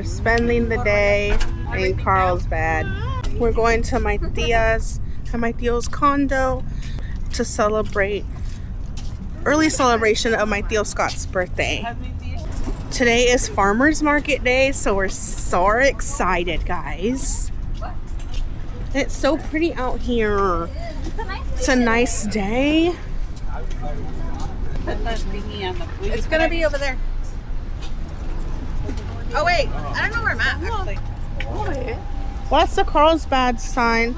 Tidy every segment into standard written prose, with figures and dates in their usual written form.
We're spending the day in Carlsbad. We're going to my tia's and my tio's condo to celebrate early celebration of my tio Scott's birthday. Today is farmers market day, so we're so excited, guys. It's so pretty out here. It's a nice day. It's gonna be over there. Oh wait, I don't know where I'm at actually. Well, that's the Carlsbad sign.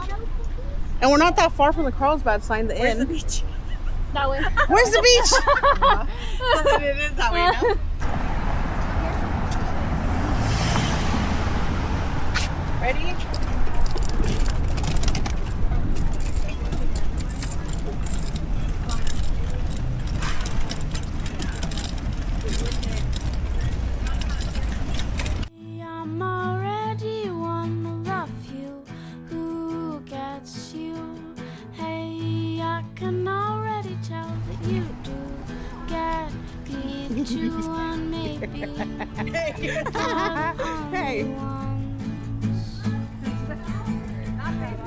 And we're not that far from the Carlsbad sign, the inn. The beach. That way. Where's the beach? It is that way now. Ready? I'm already one who love you, who gets you. Hey, I can already tell that you do get me too, and maybe Hey.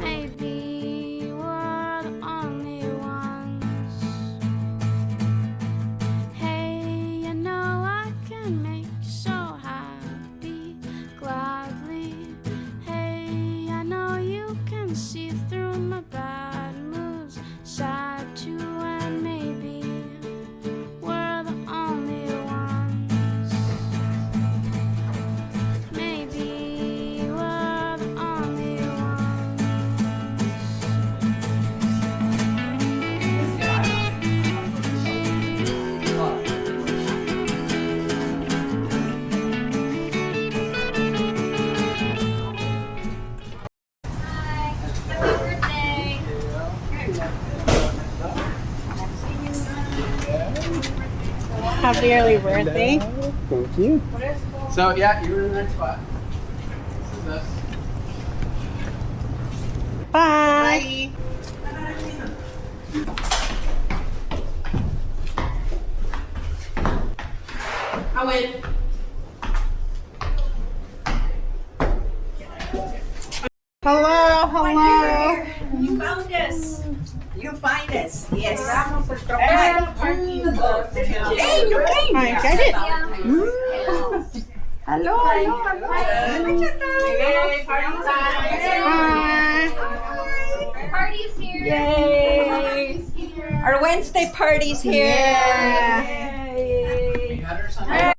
maybe we're the only ones. Hey, you know I can make you so happy gladly. Hey, I know you can see through my bad moods, sad too, and maybe we're the only ones. Maybe we're the only ones. Happy early birthday. Thank you. So yeah, you were in the right spot. This is us. Bye. I win. Hello, hello. You found us. You find us. Yes. Hey, you came. Hi, I did. Hello. Hi. Party's here. Yay. Our Wednesday party's here. Yeah. We had her Sunday.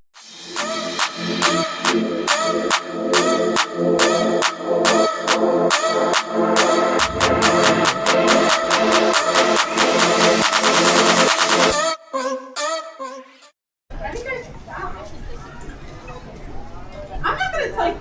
I'm not gonna tell you.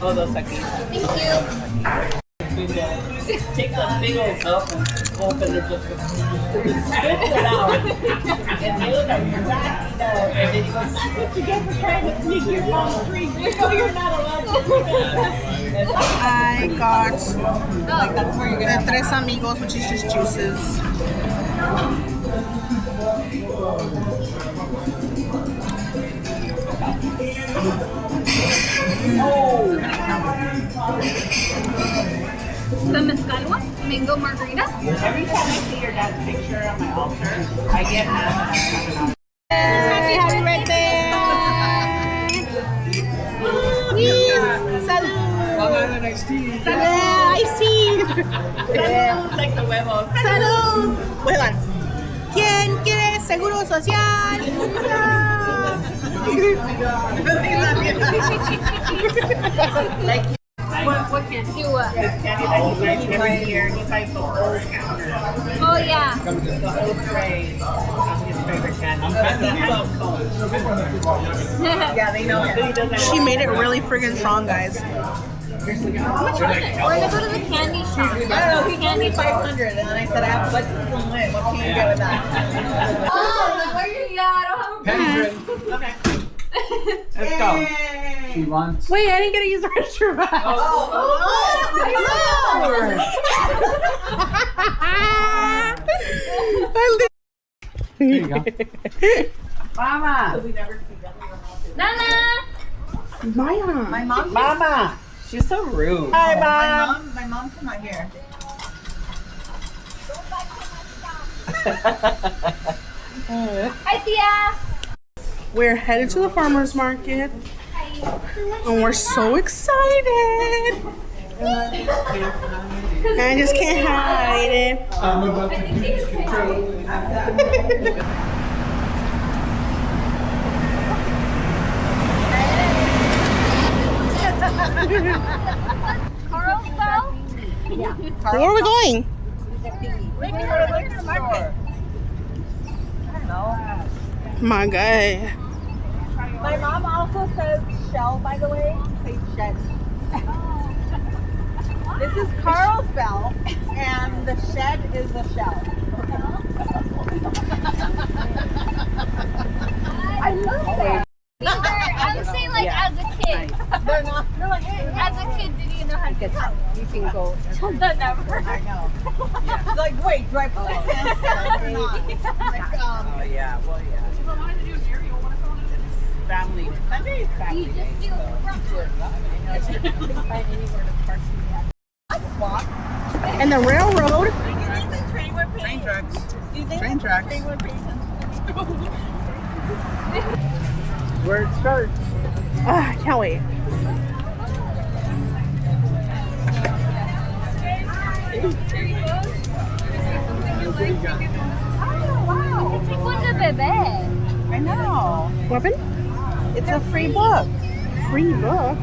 Oh, those are cute. Thank you. Take that big old cup and open it just spit it out. And the other guy, you're wacky dog. And then he goes, what you get for trying to sneak your mom's drink? You know you're not allowed to do that. I got That's where you're the gonna. Tres Amigos, which is just juices. The mezcal one, mango margarita. Every time I see your dad's picture on my altar, I get mad. Happy birthday! Salud! Nice tea. Yeah, I see. Like the huevos. Salud. Huevan. ¿Quién quiere seguro social? Like What can do? this candy that he buys every year, he buys the whole counter. Oh yeah. The whole tray of his favorite candy. I'm so cold. Yeah, they know it. She made it really friggin' strong, guys. gonna go to the candy shop. I don't know, he gave me 500 and then I said I have budget limit. What can you get with that? Yeah, I don't have a Penny's ready. Okay. Let's go. She wants. Wait, I didn't get to use the restroom. There you go. Mama. Nana! Maya. My mom. Mama. She's so rude. Hi, Mom. My mom come out here. Hi, Tia! We're headed to the farmer's market. And we're so excited. I just can't hide it. I'm about to lose control. Carlsbad? Where are we going? My God. My mom also says shell, by the way. Say shed. This is Carlsbad, and the shed is the shell. I love that. I'm saying like as a kid. They're not. They're like, hey, As a kid, did you know how to get that? you can go. Never. I know. Like, wait, do I put my hands down or not? Like, Oh yeah, well yeah. Family. Sunday is family. You just do And the railroad. Train tracks. Train tracks. Where it starts. I can't wait. I know. Weapon? It's a free book. Free book.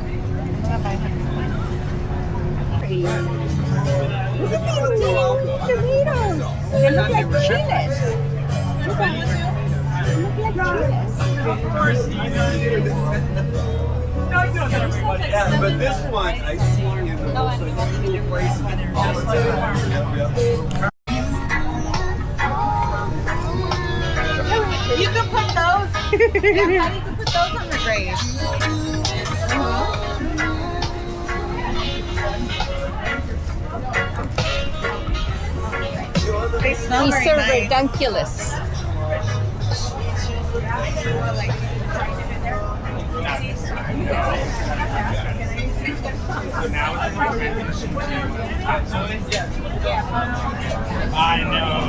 Look at these teeny tomatoes. They look like chiles. Look like Yeah, but this one I see in the most unusual places all the time. You can put those. Yeah, you can put those on the grave. They smell very nice. Redunculous. I know.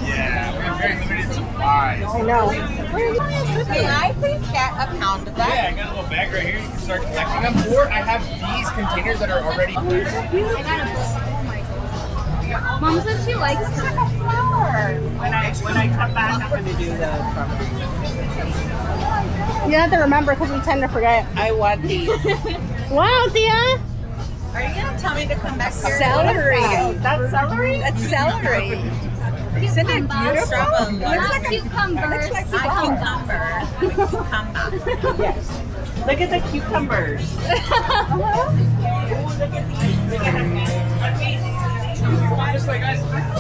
Yeah, we have very limited supplies. I know. May I please get a pound of Yeah, that? I got a little bag right here. You can start collecting them. Or I have these containers that are already. Mom says she likes it. When I come back, I'm gonna do the strawberry. You have to remember because we tend to forget. I want these. Wow, Tia. Are you gonna tell me to come back here? Celery. That's celery? That's celery. Isn't it beautiful? Looks like cucumbers. Cucumber. Yes. Look at the cucumbers.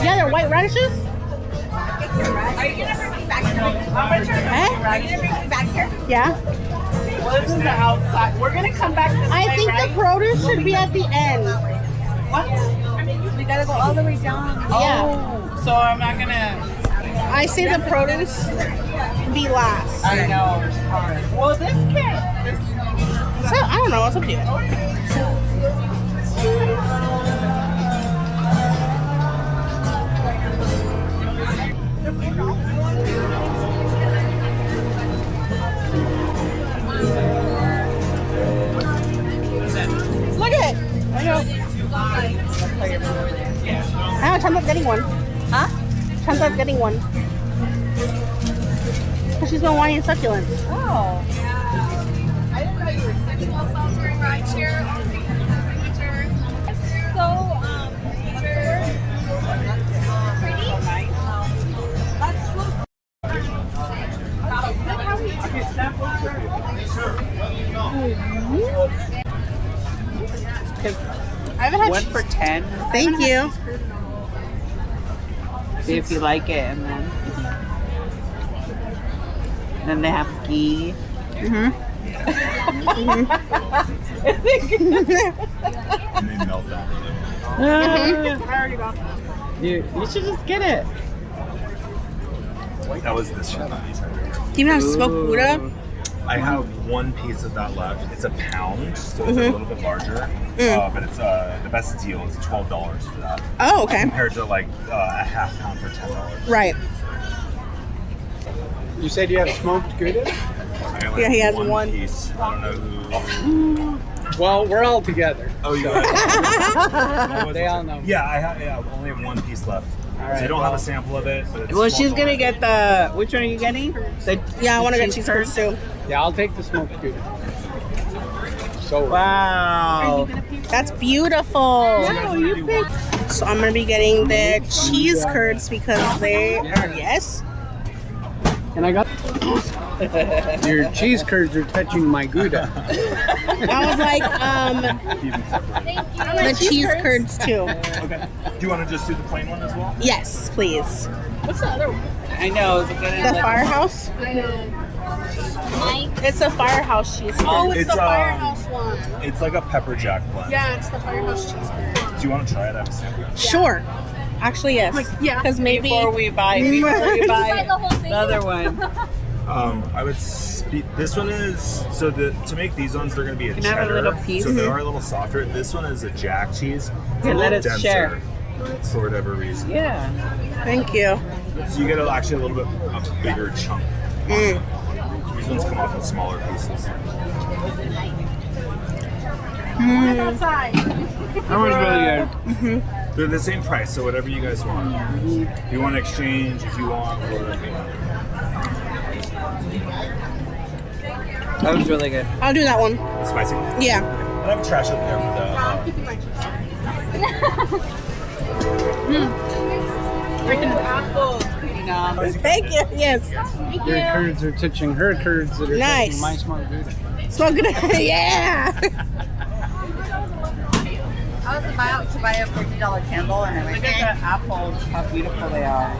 Yeah, they're white radishes. Are you gonna bring me back here? Eh? Are you gonna bring me back here? Yeah. Well, this is the outside. We're gonna come back this I way, think right? the produce should be at the end. What? We gotta go all the way down. Yeah. Oh, so I'm not gonna. I say the produce be last. I know. It's hard. Well, this can't. This. So, I don't know. It's up to you. Look at it. I know. I know. Chanta's getting one. Huh? Chanta's getting one. Because she's been wanting succulents. Oh. I didn't know you were Because I haven't had one cheese. for 10. Thank you. See if you like it, and then they have ghee. Mm-hmm. And they melt down. You should just get it. That was this shit. Do you even have smoked Buddha? I have one piece of that left. It's a pound, so it's a little bit larger. But it's the best deal. It's $12 for that. Oh, okay. Compared to like a half pound for $10. Right. You said you have smoked Gouda? Yeah, he has one. piece. I don't know who. Well, we're all together. Oh, you guys. They all know. Yeah, I only have one piece left. All So I right, don't have a sample of it. But it's Well, she's smoked gonna on get the. Which one are you getting? Yeah, I want to get cheese cheese curds too. Yeah, I'll take the smoked Gouda. So, Wow. That's beautiful. No, you picked. So I'm gonna be getting the cheese curds because they are and I got your cheese curds are touching my Gouda. I was like, the cheese curds too. Okay. Do you want to just do the plain one as well? Yes, please. I know. Is it gonna The Firehouse. It's a Firehouse cheese curd. Oh, It's, the Firehouse one. It's like a pepper jack blend. Yeah, it's the Firehouse cheese curd. Do you want to try it? I have a sample. Sure. Actually, yes. yeah. Because maybe before we buy Buy the whole thing. the other one? I would speak. This one is to make these ones. They're going to be a Can I have a cheddar, little piece? so they are a little softer. This one is a jack cheese. It's Okay, a let little us share. for whatever reason. Yeah. Thank you. So you get actually a little bit a bigger chunk. These ones come off in smaller pieces. That was really good. They're the same price, so whatever you guys want. If you want to exchange, if you want, or That was really good. I'll do that one. spicy. Yeah. I have trash up there Thank you. Yes. Your curds are touching her curds that are Nice. touching my smoked Gouda. Smoke it. Yeah. I was about to buy a $50 candle and Look everything. at the apples, how beautiful they are.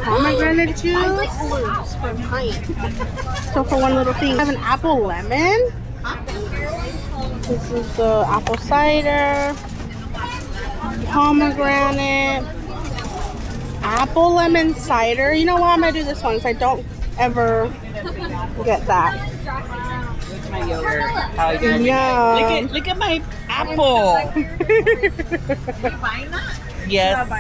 Pomegranate juice for pint. So for one little thing, I have an apple lemon. This is the apple cider, pomegranate, apple lemon cider. You know what? I'm gonna do this one because I don't ever get that. Look at my yogurt. How yummy. Yeah. Look at my apple. Yes.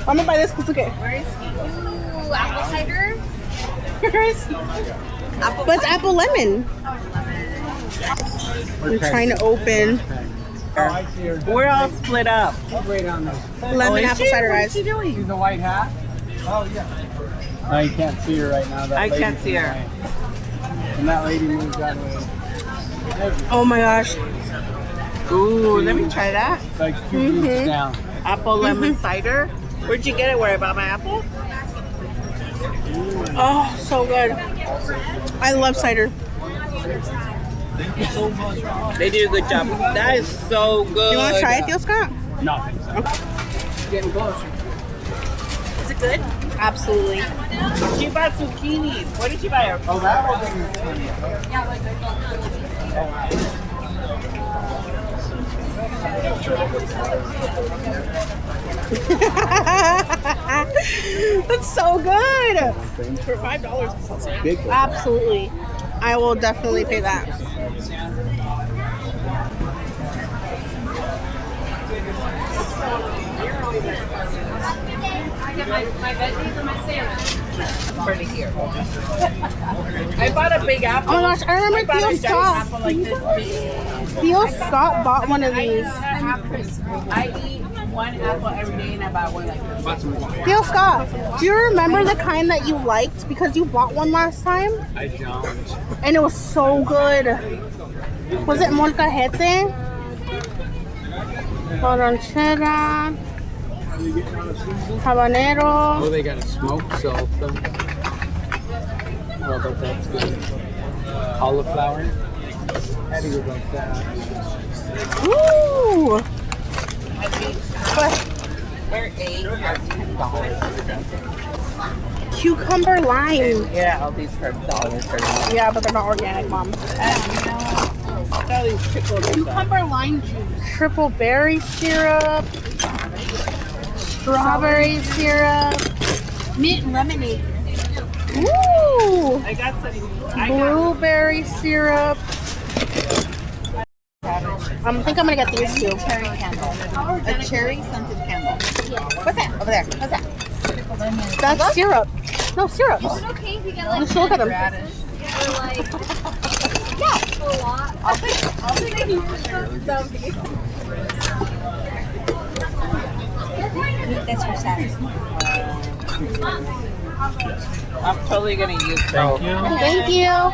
I'm gonna buy this because look at. Ooh, apple cider. But it's apple lemon. I'm trying to open We're all split up. Wait on this. lemon apple cider, guys. See the white hat? Oh, yeah. No, you can't see her right now. That I lady's can't see in the her. way. And that lady moves that way. Oh my gosh. Ooh, let me try that. It's like 2 beats down. Apple lemon cider. Where'd you get it? Where about my apple? Oh, so good. I love cider. They did a good job. That is so good. You want to try it, Theo Scott? No. Getting closer. Is it good? Absolutely. She bought zucchinis. What did she buy? Oh, that whole thing That's so good. For $5, big. absolutely. I will definitely pay that. Pretty here. I bought a big apple. Oh my gosh, I remember I bought Theo a giant Scott. apple like this big. Theo Scott bought one of these. I eat one apple every day and I buy one like this. Theo Scott, do you remember the kind that you liked because you bought one last time? I don't. And it was so good. Was it molcajete? Cheddar, habanero. Oh, they got a smoked salsa. Well, but that's good. Cauliflower. Had to go like that. Ooh. They're $8 Cucumber lime. Yeah, all these for $1.30. Yeah, but they're not organic, Mom. Cucumber lime juice. Triple berry syrup. Strawberry syrup. Mint lemonade. Ooh. I got some. Blueberry syrup. I think I'm gonna get these two. Cherry candle. A cherry scented candle. What's that? Over there. What's that? That's syrup. No, syrup. Is it okay if we get like Just look at them. or like yeah, a lot? I'll take That's for Saturday. I'm totally gonna use those. Thank you.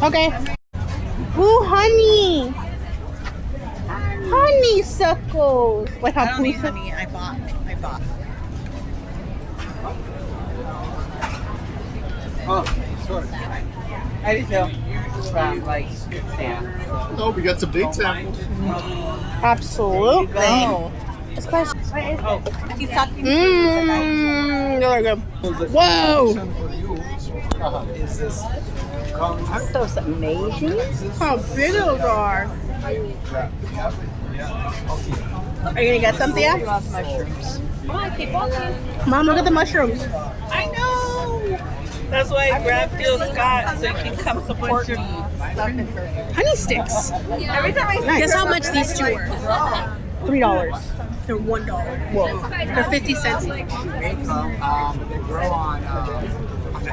Okay. Ooh, honey. Honeysuckles. Wait, how I don't need cool. honey. I bought. Oh, sorry. I do too. From like Sam. Oh, we got some big samples. Absolutely. Go. It's close. He's talking to Mmm. They're good. Whoa. Is this? Aren't those amazing? How big those are. Are you gonna get something? I love mushrooms. Mom, look at the mushrooms. I know. That's why I grabbed Bill Scott so he can come support me. Honey sticks. Every time I Nice. Guess how much these two were? $3. They're $1. Whoa. They're 50 cents each. They grow on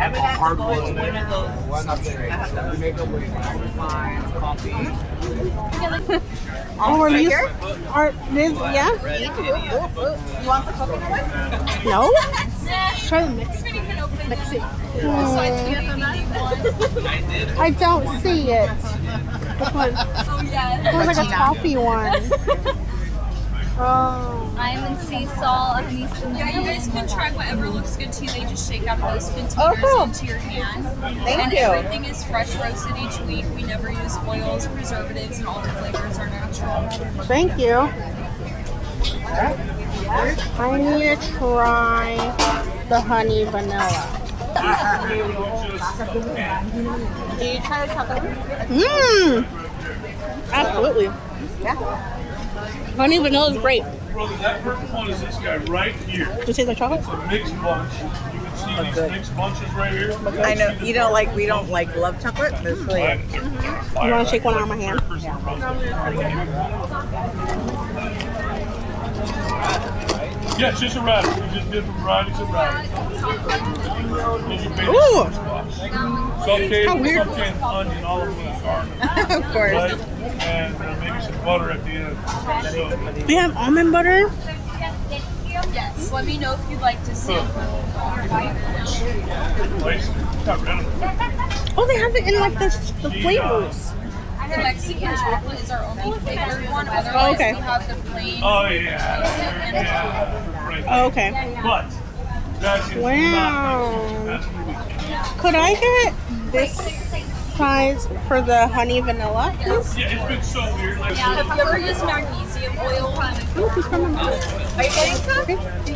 hardwood, one substrate. We make them with fine coffee. Oh, are these? Are these? Yeah. You want the coconut one? No. Try to mix it. I don't see it. Which one? It was like a toffee one. Oh. Almond sea salt, honey cinnamon. Yeah, you guys can try whatever looks good to you. They just shake out of those containers cool. into your hand. Thank you. Everything is fresh roasted each week. We never use oils, preservatives, and all the flavors are natural. Thank you. I need to try the honey vanilla. Do you try the chocolate? Mmm. Absolutely. Yeah. Honey vanilla is great. Brother, that purple one is this guy right here. Do you taste like chocolate? It's a mixed bunch. You can see these mixed bunches right here. I know. You know, like we don't like love chocolate. But it's really You want to shake one out of my hand? Yeah, it's just a radish. We just did varieties of radish. Ooh. Sauteed, How weird. sauteed onion, all of them are. of course. Right? And maybe some butter at the end. So, They have almond butter. Yes, let me know if you'd like to see. place. Got rid of it. Oh, they have it in like the flavors. The Mexican chocolate is our only flavored one. Otherwise, okay. we have the plain. Oh, yeah. Right. Oh, okay. But, that is Wow. not That's really Could I get this size for the honey vanilla? Please? Yeah, it's been so weird. Like, Have you ever used magnesium oil? Oh, she's from the Are you getting some?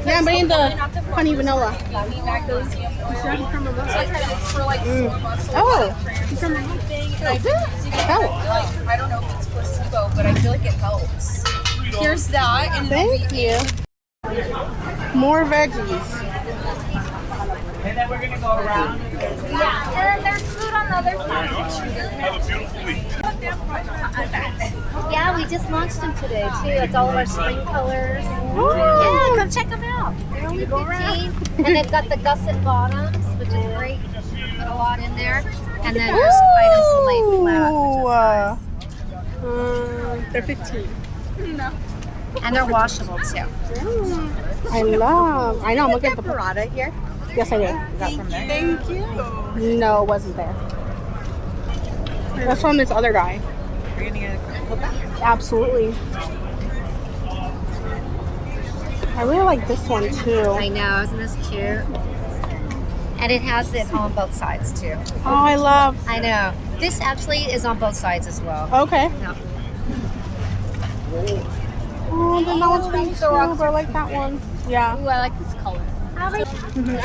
Yeah, I'm getting the honey vanilla. Magnesium oil. So it's for like sore muscles. Oh. I don't know if it's placebo, but I feel like it helps. Here's that, and Thank you. More veggies. And then we're gonna go around. Yeah, and then there's food on the other side. have a beautiful week. Yeah, we just launched them today too. It's all of our spring colors. Yeah, come check them out. They're only 15, and they've got the gusset bottoms, which is great. Put a lot in there, and then there's items to lay flat, which is nice. They're 15. And they're washable too. I know. I'm looking at the Burrata here. Yes, I did. Thank you. No, it wasn't there. That's from this other guy. Are you gonna get a couple back? Absolutely. I really like this one too. I know, isn't this cute? And it has it on both sides too. Oh, I love. I know. This actually is on both sides as well. Okay. Yeah. Oh, then that one's pretty too, but I like that one. Yeah. Ooh, I like this color. I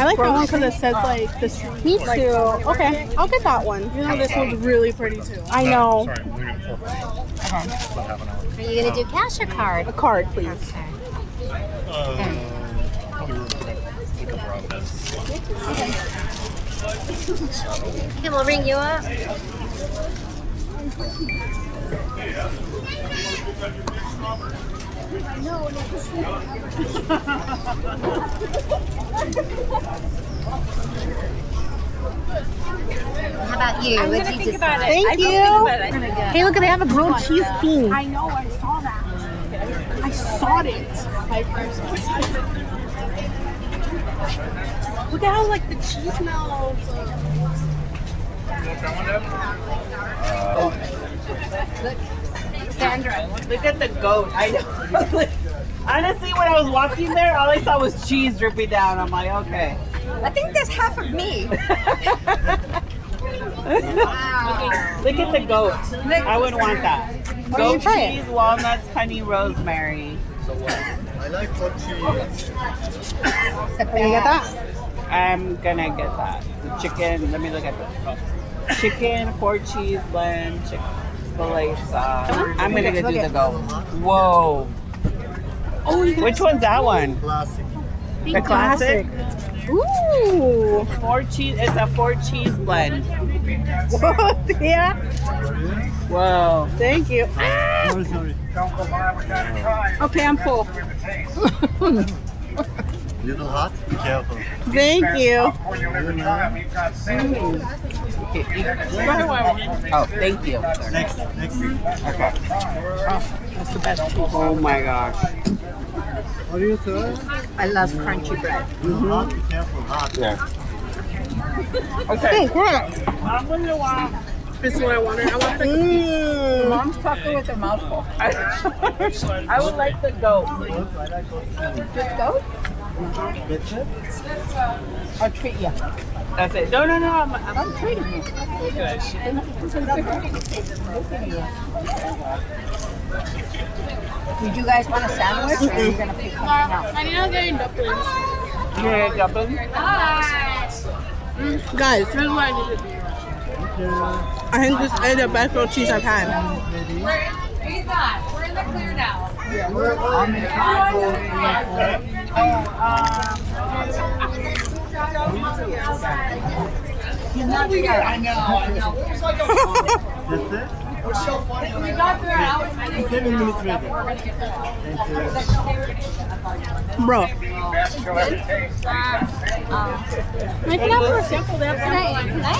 like that one because it says like the street. Me too. Okay, I'll get that one. You know, this one's really pretty too. I know. Sorry, we're doing 4 Are you gonna do cash or card? A card, please. Okay. Okay, we'll ring you up. How about you? What do you decide? Thank you. Hey, look, they have a grilled cheese king. I know, I saw that. I saw it. Look at how like the cheese melts. Sandra, look at the goat. I know. Honestly, when I was walking there, all I saw was cheese dripping down. I'm like, okay. I think that's half of me. Look at the goat. I wouldn't want that. Goat cheese, walnuts, honey, rosemary. I like hot cheese. Can you get that? I'm gonna get that. The chicken, let me look at this. Chicken, 4 cheese blend, chicken filet sauce. I'm gonna do the goat. Whoa. Oh, which one's that one? Classic. The classic? Ooh. 4 cheese, it's a 4 cheese blend. Whoa, yeah. Whoa. Thank you. Sorry. Okay, I'm full. Little hot. Be careful. Thank you. Oh, thank you. Next. Okay. That's the best. Oh my gosh. What do you say? I love crunchy bread. Little hot. Be careful. Hot. Yeah. Okay. I'm gonna want. This is what I wanted. I wanted the Mom's talking with her mouth full. I would like the goat. Just goat? Get it? I'll treat you. That's it. No. I'm treating you. Did you guys want a sandwich or are you going to pick something else? I need to get dumplings. You're gonna jump in? Guys, This is what I need to do. I think this is the best grilled cheese I've had. He's not. We're in the clear now. He's not here. I know. That's it? We got there hours. 7 minutes ready. Bro. I can have for a sample. They have Can I?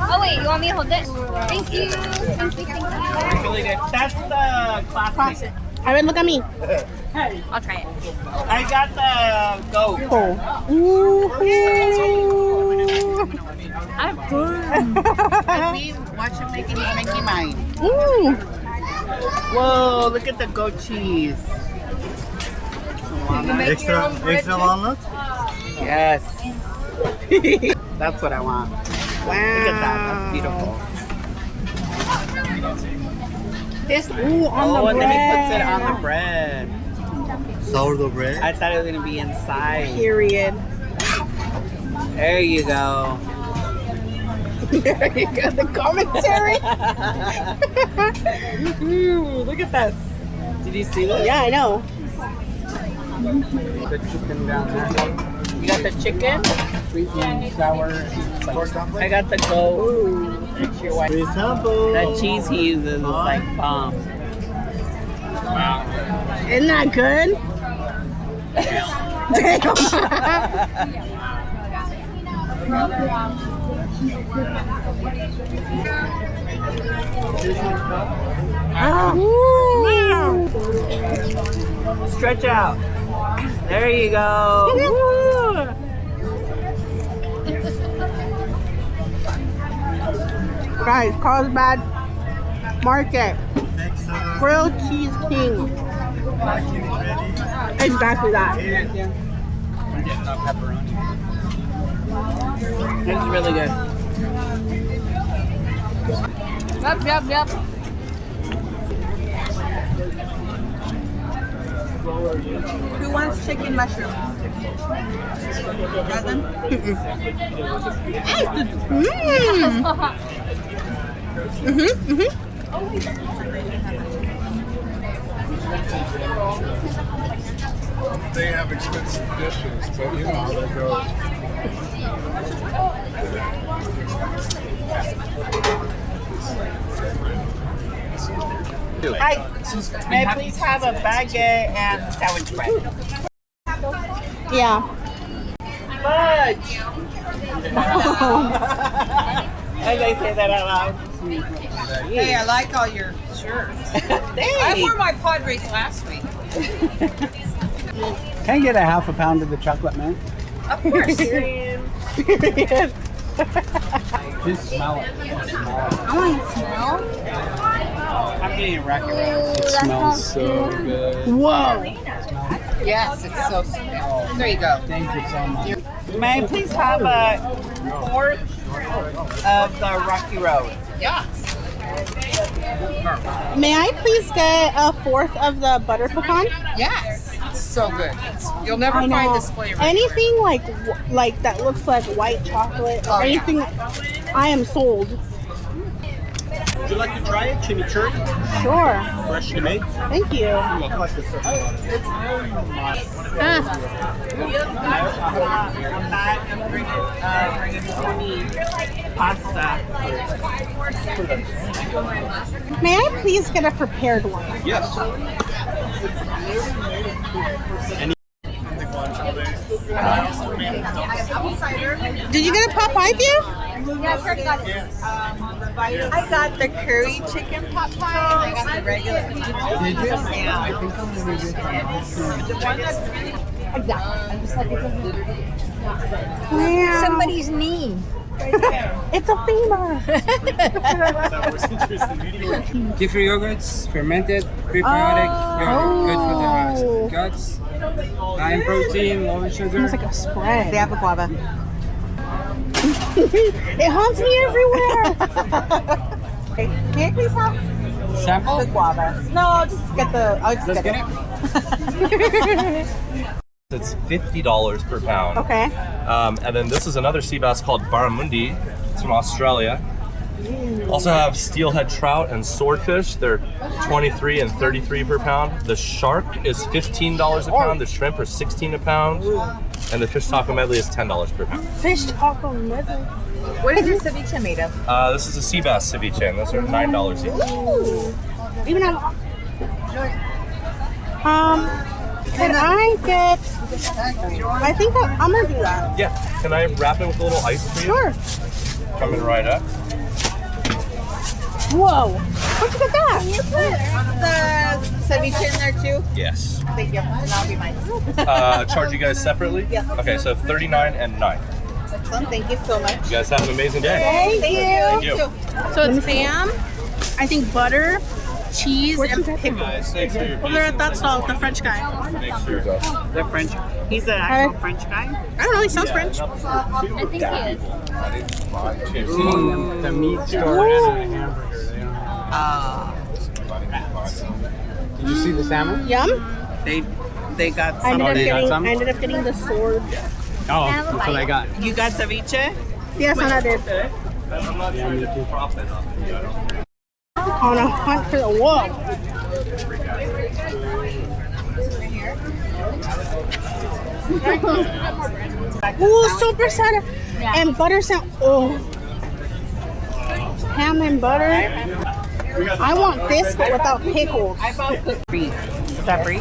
Oh wait, you want me to hold this? Thank you. It's really good. That's the classic. Evan, look at me. I'll try it. I got the goat. Oh. Ooh. I'm We watch him making mine. Ooh. Whoa, look at the goat cheese. Extra walnut? Yes. That's what I want. Wow. Look at that. That's beautiful. This, ooh, on the and bread. then he puts it on the bread. Sourdough bread? I thought it was going to be inside. Period. There you go. There you go, the commentary. Ooh, look at this. Did you see this? Yeah, I know. The chicken down there. You got the chicken? Sweet and sour. I got the goat. It's your wife. Free sample. That cheese he uses is like bomb. Wow. Isn't that good? Damn. Stretch out. There you go. Guys, Carlsbad Market. Grilled Cheese King. Exactly that. I'm getting pepperoni. This is really good. Yep. Who wants chicken mushroom? Doesn't? They have expensive dishes, but you know how that goes. Hi, may I please have a baguette and sandwich bread? Yeah. Fudge! As I say that out loud. Hey, I like all your shirts. I wore my Padres last week. Can I get a half a pound of the chocolate mint? Of course. Just smell it. I want to smell. I'm getting a racket round. It smells so good. Whoa. Yes, it's so sweet. There you go. Thank you so much. May I please have a fourth of the Rocky Road? Yes. May I please get a fourth of the butter pecan? Yes. It's so good. You'll never I find know. this flavor. Anything like that looks like white chocolate. Oh, yeah. Anything. I am sold. Would you like to try it? Chimichurri? Sure. Freshly made? Thank you. Pasta. May I please get a prepared one? Yes. Did you get a Popeye view? Yeah, I already got it. I got the curry chicken pot pie and I got the regular. Did you? Yeah. I think I'm gonna get Exactly. I'm just like, it doesn't. Yeah. Somebody's knee. It's a femur. Different yogurts, fermented, prebiotic yogurt, good for the guts, high in protein, low in sugar. It's like a spread. They have a guava. It haunts me everywhere. Okay. Can I please have Sample? the guava? No, I'll just get the. I'll just Let's get get it. It's $50 per pound. Okay. And then this is another sea bass called barramundi. It's from Australia. Also have steelhead trout and swordfish. They're 23 and 33 per pound. The shark is $15 a pound. The shrimp are 16 a pound. And the fish taco medley is $10 per pound. Fish taco medley. What is your ceviche made of? This is a sea bass ceviche, and those are $9 each. Ooh. Even have. Can I get? I think I'm gonna do that. Yeah. Can I wrap it with a little ice for you? Sure. Coming right up. Whoa! Where'd you get that? The ceviche in there too? Yes. Thank you. And that'll be mine. Charge you guys separately? Yes. Okay, so 39 and 9. Excellent. Thank you so much. You guys have an amazing day. Thank you. Thank you. So it's ham, I think butter, cheese, and pickles. Thanks for your Well, they're at that stall, the French guy. Make sure. The French. He's an actual French guy? I don't know, he sounds French. I think he is. The meat store and a hamburger. They don't have. Did you see the salmon? Yum. They got I some. ended up some? getting the sword. Oh, that's what I got. You got ceviche? Yes, and I did. Yeah, me too. On a hunt for the whoa. Ooh, super sada and butter sound. Oh, ham and butter. I want this, but without pickles. I bought the brie. Is that brie?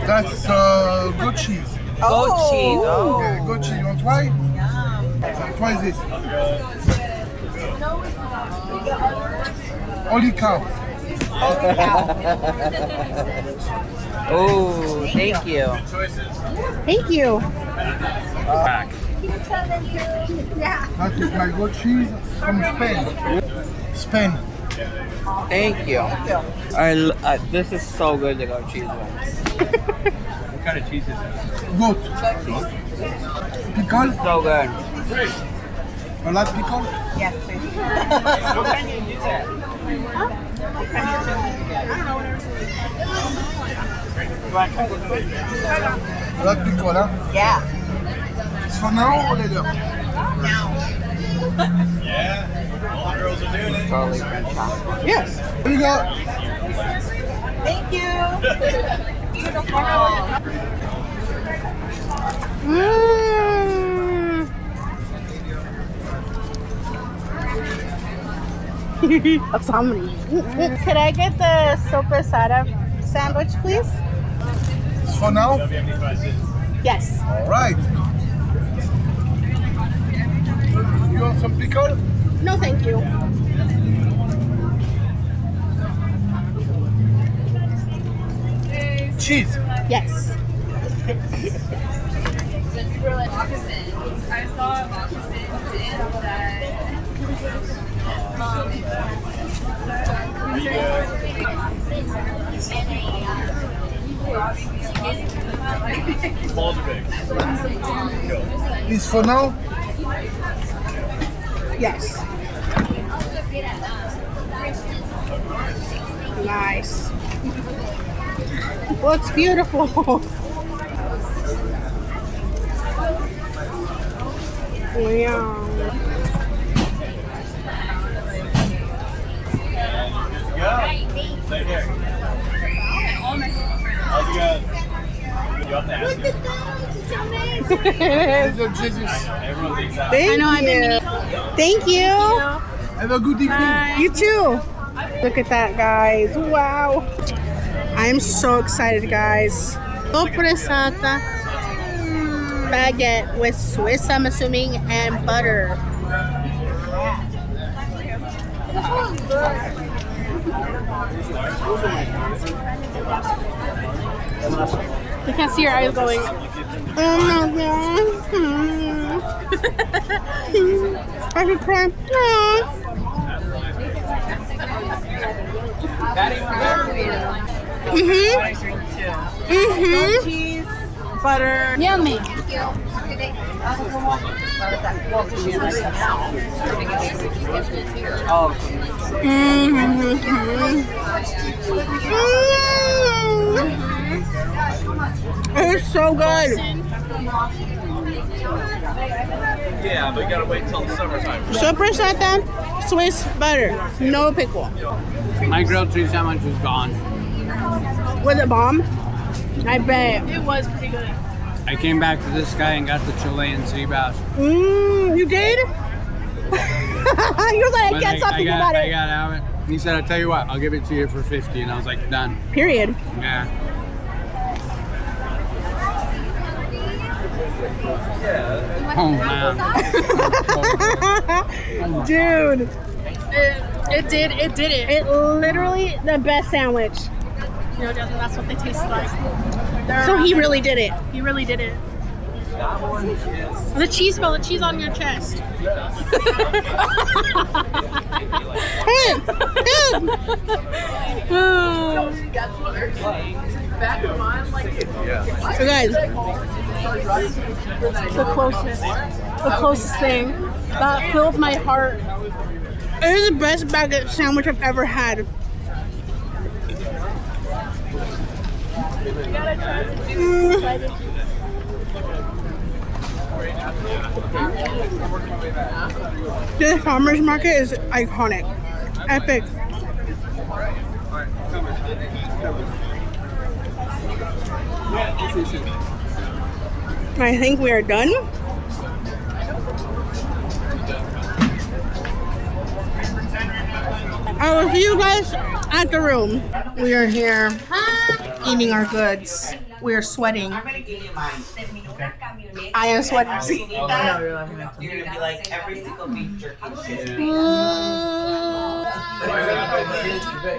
That's goat cheese. Goat cheese. Oh. Yeah, goat cheese. You want to try? Try this. Holy cow. Oh, thank you. Thank you. Back. That is my goat cheese from Spain. Spain. Thank you. This is so good, the goat cheese ones. What kind of cheese is this? Good. Pickle? So good. You like pickle? Yes, please. What kind you do that? You like pickle, huh? Yeah. It's for now or later? Yeah, all the girls are doing it. Totally French chocolate. Yes. Here you go. Thank you. Beautiful. That's how many. Could I get the soppressata sandwich, please? It's for now? Yes. All right. You want some pickle? No, thank you. Cheese. Yes. I saw moccasins in that. Balls are big. It's for now? Yes. Nice. Looks beautiful. Yeah. Take care. How's it going? You have to ask him. Little Jesus. Everyone thinks that. Thank you. Thank you. Have a good evening. You too. Look at that, guys. Wow. I'm so excited, guys. Soppressata baguette with Swiss, I'm assuming, and butter. I can't see your eyes going. Oh my god. I could cry. Cheese, butter. Yummy. It's so good. Yeah, but you gotta wait till the summertime. Soppressata, Swiss butter, no pickle. My grilled cheese sandwich is gone. Was it bomb? I bet. It was pretty good. I came back to this guy and got the Chilean sea bass. You did? You was like, I can't stop thinking about I it. got out of it. He said, I'll tell you what, I'll give it to you for 50. And I was like, done. Period. Yeah. Oh, man. Dude. It did it. It literally the best sandwich. You know, that's what they taste like. So he really did it. He really did it. The cheese fell. The cheese on your chest. So guys, The closest thing that filled my heart. it is the best baguette sandwich I've ever had. This farmer's market is iconic. Epic. I think we are done. I will see you guys at the room. We are here eating our goods. We are sweating. I am sweating. You're gonna be like every single beef jerky shit.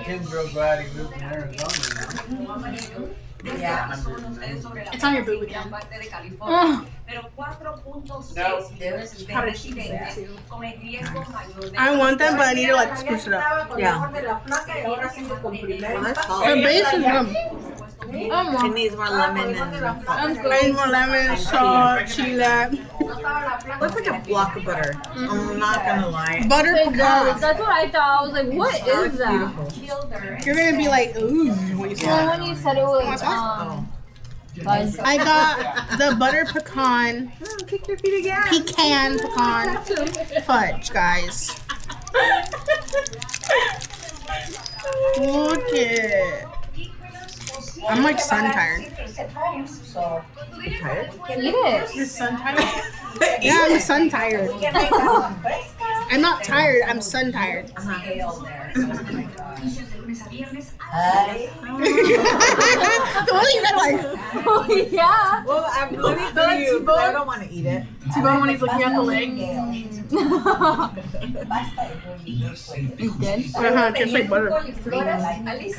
Ken drove by and moved from Arizona. Yeah. It's on your boob again. I want them, but I need to like spruce it up. Yeah. The base is good. It needs more lemon and I need more lemon, salt, chile. looks like a block of butter. I'm not gonna lie. Butter It does. pecan. That's what I thought. I was like, what is that? You're gonna be like, ooh, when you say And that. when you said it was fudge. I got the butter pecan, Kick your feet again. pecan fudge, guys. Look it. I'm like sun tired. Eat it. You're sun tired? Yeah, I'm sun tired. I'm not tired, I'm sun tired. The one you got like. Oh, yeah. Well, I'm looking for you, but I don't want to eat it. T-Bone when he's looking at the leg. It's good. Tastes like butter. Very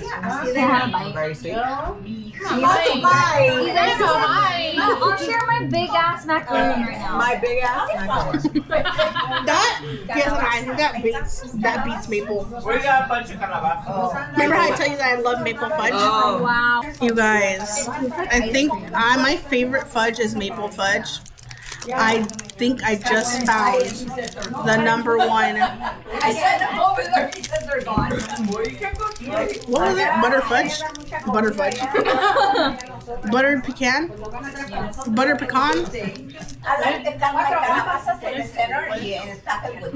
sweet. I'll share my big ass macaroon right now. My big ass macaroni. That, yes, guys, that beats maple. We got a bunch of calabaza. Remember how I tell you that I love maple fudge? Oh, wow. You guys, I think my favorite fudge is maple fudge. I think I just found the number one. I sent them over there because they're gone. What was it? Butter fudge? Butter fudge. Buttered pecan? Butter pecan? I'm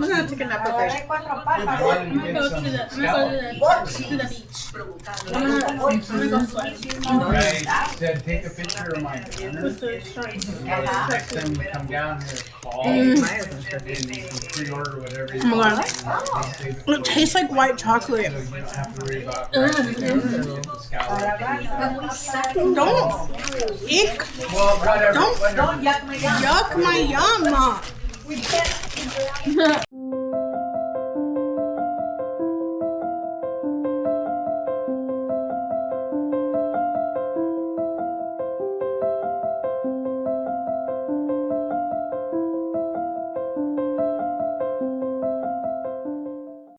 gonna take a nap of fish. Said take a picture of my dinner. Next time we come down here, call and you can pre-order whatever you Oh my want. It tastes like white chocolate. You don't have to worry about Don't. Ick. well, whatever. Don't Whatever. yuck my yum.